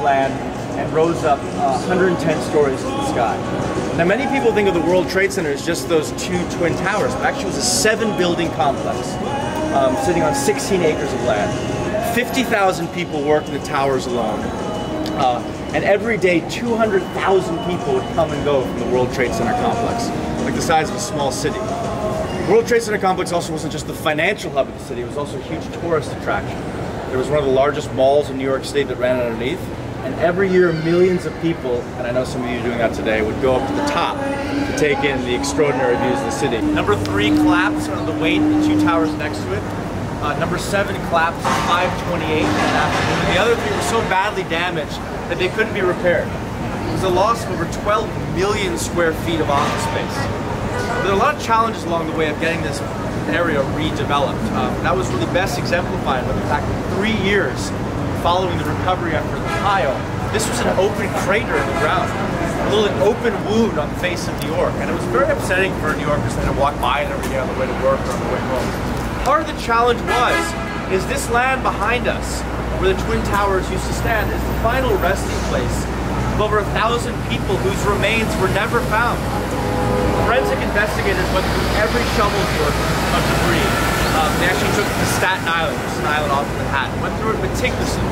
land and rose up 110 stories to the sky. Now, many people think of the World Trade Center as just those two twin towers, but actually it was a 7-building complex sitting on 16 acres of land. 50,000 people worked in the towers alone. And every day, 200,000 people would come and go from the World Trade Center complex, like the size of a small city. The World Trade Center complex also wasn't just the financial hub of the city, it was also a huge tourist attraction. There was one of the largest malls in New York State that ran underneath, and every year millions of people, and I know some of you are doing that today, would go up to the top to take in the extraordinary views of the city. Number 3 collapsed under the weight of the 2 towers next to it. Number 7 collapsed at 5:28 in the afternoon. The other 3 were so badly damaged that they couldn't be repaired. It was a loss of over 12 million square feet of office space. There are a lot of challenges along the way of getting this area redeveloped. That was really best exemplified by the fact that 3 years following the recovery after the pile, this was an open crater in the ground, a little open wound on the face of New York, and it was very upsetting for New Yorkers to walk by it every day on the way to work or on the way home. Part of the challenge is this land behind us, where the Twin Towers used to stand, is the final resting place of over 1,000 people whose remains were never found. Forensic investigators went through every shovel's worth of debris. They actually took it to Staten Island, which is an island off of Manhattan, went through it meticulously.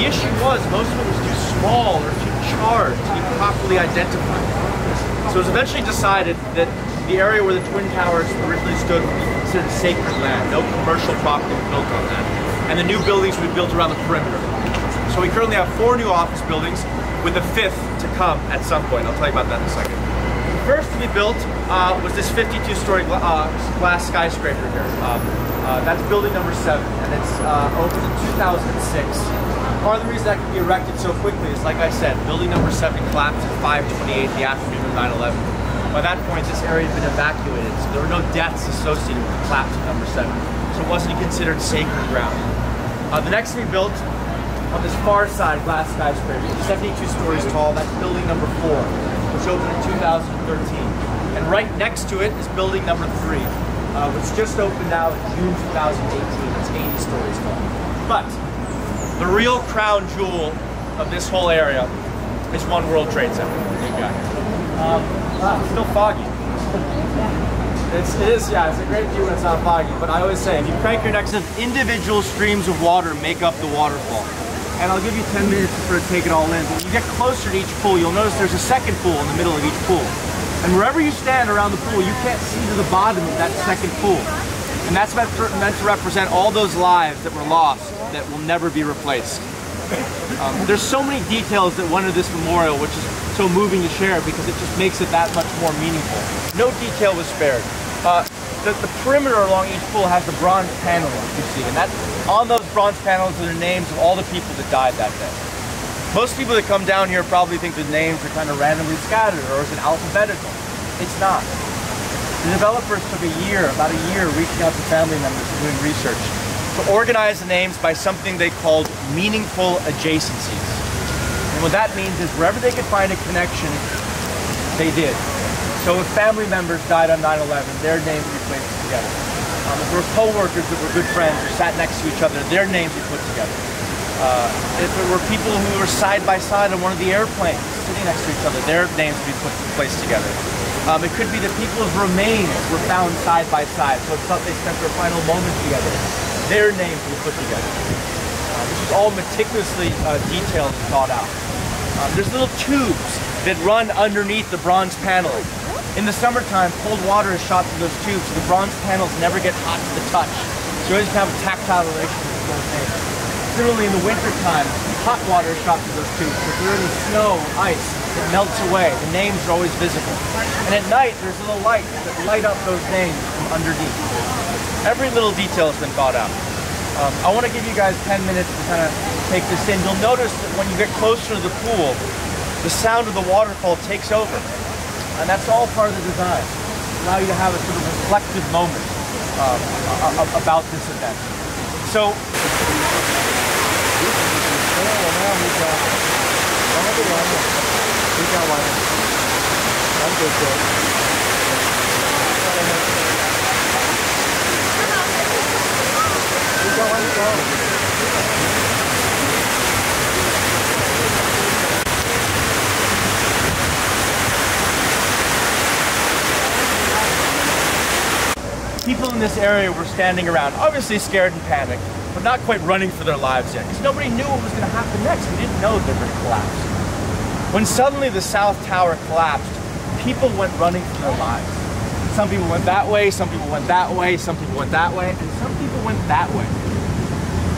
The issue was most of it was too small or too charred to be properly identified. So it was eventually decided that the area where the Twin Towers originally stood would be considered sacred land. No commercial property was built on that. And the new buildings would be built around the perimeter. So we currently have 4 new office buildings, with a 5th to come at some point. I'll tell you about that in a second. The first to be built was this 52-story glass skyscraper here. That's building number 7, and it's opened in 2006. Part of the reason that could be erected so quickly is, like I said, building number 7 collapsed at 5:28 in the afternoon of 9/11. By that point, this area had been evacuated, so there were no deaths associated with the collapse of number 7, so it wasn't considered sacred ground. The next to be built on this far side glass skyscraper, 72 stories tall, that's building number 4, which opened in 2013. And right next to it is building number 3, which just opened now in June 2018. It's 80 stories tall. But the real crown jewel of this whole area is One World Trade Center. It's still foggy. It's a great view when it's not foggy, but I always say, if you crank your necks, individual streams of water make up the waterfall. And I'll give you 10 minutes to sort of take it all in. But when you get closer to each pool, you'll notice there's a second pool in the middle of each pool. And wherever you stand around the pool, you can't see to the bottom of that second pool. And that's meant to represent all those lives that were lost that will never be replaced. There's so many details that went into this memorial, which is so moving to share because it just makes it that much more meaningful. No detail was spared. The perimeter along each pool has the bronze panel, you see, and on those bronze panels are the names of all the people that died that day. Most people that come down here probably think the names are kind of randomly scattered or is it alphabetical. It's not. The developers took about a year, reaching out to family members and doing research to organize the names by something they called meaningful adjacencies. And what that means is wherever they could find a connection, they did. So if family members died on 9/11, their names were placed together. If there were co-workers that were good friends or sat next to each other, their names were put together. If there were people who were side by side on one of the airplanes, sitting next to each other, their names would be placed together. It could be that people's remains were found side by side, so it's thought they spent their final moments together. Their names were put together. This is all meticulously detailed and thought out. There's little tubes that run underneath the bronze paneling. In the summertime, cold water is shot through those tubes, so the bronze panels never get hot to the touch. So you always have a tactile relationship with those names. Similarly, in the wintertime, hot water is shot through those tubes. So if there any snow, ice, it melts away. The names are always visible. And at night, there's little lights that light up those names from underneath. Every little detail has been thought out. I want to give you guys 10 minutes to kind of take this in. You'll notice that when you get closer to the pool, the sound of the waterfall takes over. And that's all part of the design. Allow you to have a sort of reflective moment about this event. So, this area were standing around, obviously scared and panicked, but not quite running for their lives yet, because nobody knew what was going to happen next. We didn't know they were going to collapse. When suddenly the South Tower collapsed, people went running for their lives. Some people went that way, some people went that way, some people went that way, and some people went that way.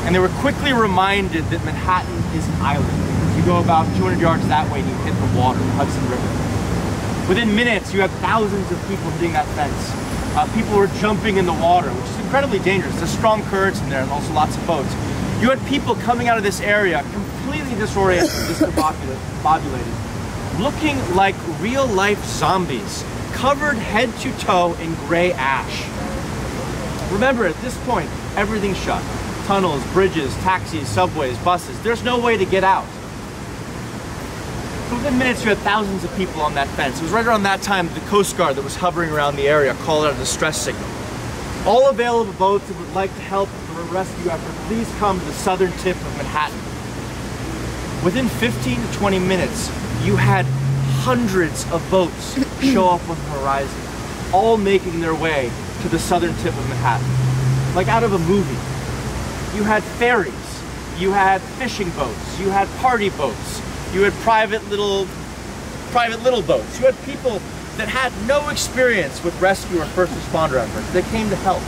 And they were quickly reminded that Manhattan is an island. You go about 200 yards that way and you hit the water, the Hudson River. Within minutes, you have thousands of people hitting that fence. People were jumping in the water, which is incredibly dangerous. There's strong currents in there and also lots of boats. You had people coming out of this area completely disoriented, discombobulated, looking like real-life zombies, covered head to toe in gray ash. Remember, at this point, everything's shut. Tunnels, bridges, taxis, subways, buses. There's no way to get out. So within minutes, you had thousands of people on that fence. It was right around that time the Coast Guard that was hovering around the area called out a distress signal. All available boats that would like to help the rescue effort, please come to the southern tip of Manhattan. Within 15 to 20 minutes, you had hundreds of boats show up on the horizon, all making their way to the southern tip of Manhattan, like out of a movie. You had ferries, you had fishing boats, you had party boats, you had private little boats. You had people that had no experience with rescue or first responder efforts. They came to help.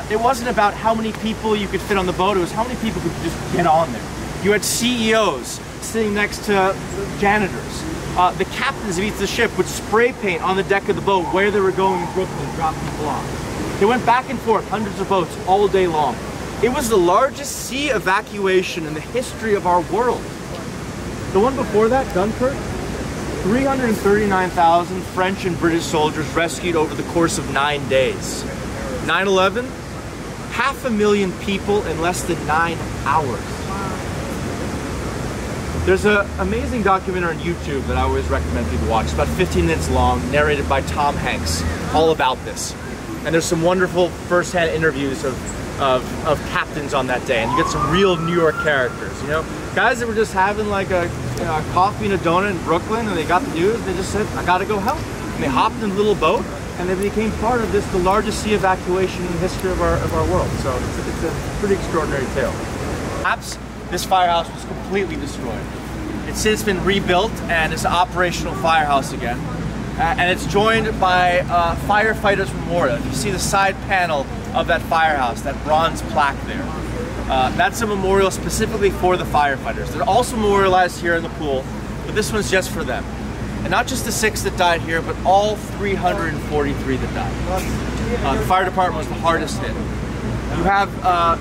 It wasn't about how many people you could fit on the boat, it was how many people could just get on there. You had CEOs sitting next to janitors. The captains of each of the ship would spray paint on the deck of the boat where they were going in Brooklyn and drop people off. They went back and forth, hundreds of boats all day long. It was the largest sea evacuation in the history of our world. The one before that, Dunkirk, 339,000 French and British soldiers rescued over the course of 9 days. 9/11, 500,000 people in less than 9 hours. There's an amazing documentary on YouTube that I always recommend people watch. It's about 15 minutes long, narrated by Tom Hanks, all about this. And there's some wonderful first-hand interviews of captains on that day, and you get some real New York characters, you know? Guys that were just having like a coffee and a donut in Brooklyn, and they got the news, and they just said, I gotta go help. And they hopped in a little boat, and they became part of the largest sea evacuation in the history of our world. So it's a pretty extraordinary tale. Perhaps this firehouse was completely destroyed. It's since been rebuilt, and it's an operational firehouse again. And it's joined by Firefighters Memorial. If you see the side panel of that firehouse, that bronze plaque there, that's a memorial specifically for the firefighters. They're also memorialized here in the pool, but this one's just for them. And not just the 6 that died here, but all 343 that died. The fire department was the hardest hit. You have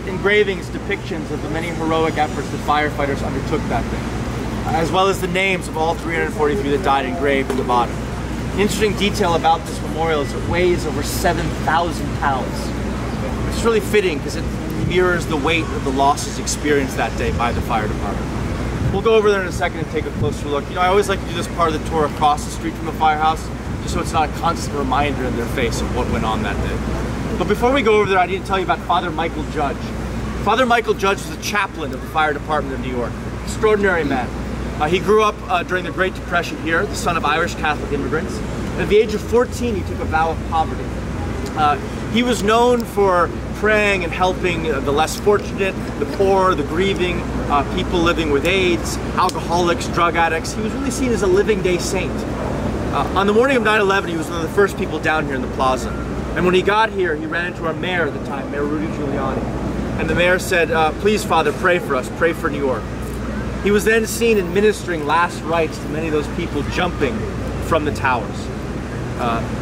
engravings, depictions of the many heroic efforts that firefighters undertook that day, as well as the names of all 343 that died engraved in the bottom. An interesting detail about this memorial is it weighs over 7,000 pounds. It's really fitting because it mirrors the weight of the losses experienced that day by the fire department. We'll go over there in a second and take a closer look. You know, I always like to do this part of the tour across the street from the firehouse, just so it's not a constant reminder in their face of what went on that day. But before we go over there, I need to tell you about Father Michael Judge. Father Michael Judge was a chaplain of the fire department of New York. Extraordinary man. He grew up during the Great Depression here, the son of Irish Catholic immigrants. At the age of 14, he took a vow of poverty. He was known for praying and helping the less fortunate, the poor, the grieving, people living with AIDS, alcoholics, drug addicts. He was really seen as a living day saint. On the morning of 9/11, he was one of the first people down here in the plaza. And when he got here, he ran into our mayor at the time, Mayor Rudy Giuliani. And the mayor said, please, Father, pray for us, pray for New York. He was then seen administering last rites to many of those people jumping from the towers.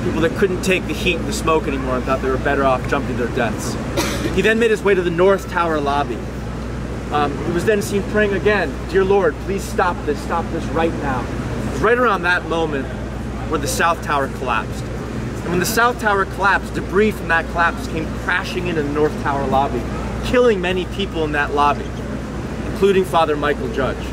People that couldn't take the heat and the smoke anymore and thought they were better off jumping to their deaths. He then made his way to the North Tower lobby. He was then seen praying again, Dear Lord, please stop this right now. It was right around that moment where the South Tower collapsed. And when the South Tower collapsed, debris from that collapse came crashing into the North Tower lobby, killing many people in that lobby, including Father Michael Judge.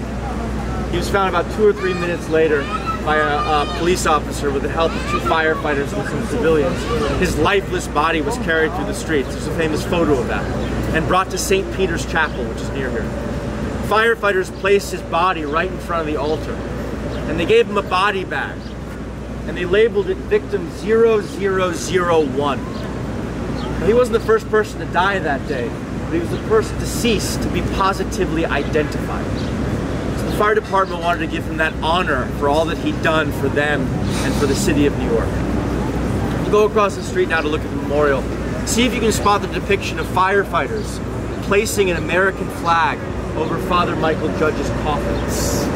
He was found about 2 or 3 minutes later by a police officer with the help of 2 firefighters and some civilians. His lifeless body was carried through the streets. There's a famous photo of that. And brought to St. Peter's Chapel, which is near here. Firefighters placed his body right in front of the altar. And they gave him a body bag. And they labeled it Victim 0001. Now, he wasn't the first person to die that day, but he was the first deceased to be positively identified. So the fire department wanted to give him that honor for all that he'd done for them and for the city of New York. Go across the street now to look at the memorial. See if you can spot the depiction of firefighters placing an American flag over Father Michael Judge's coffin.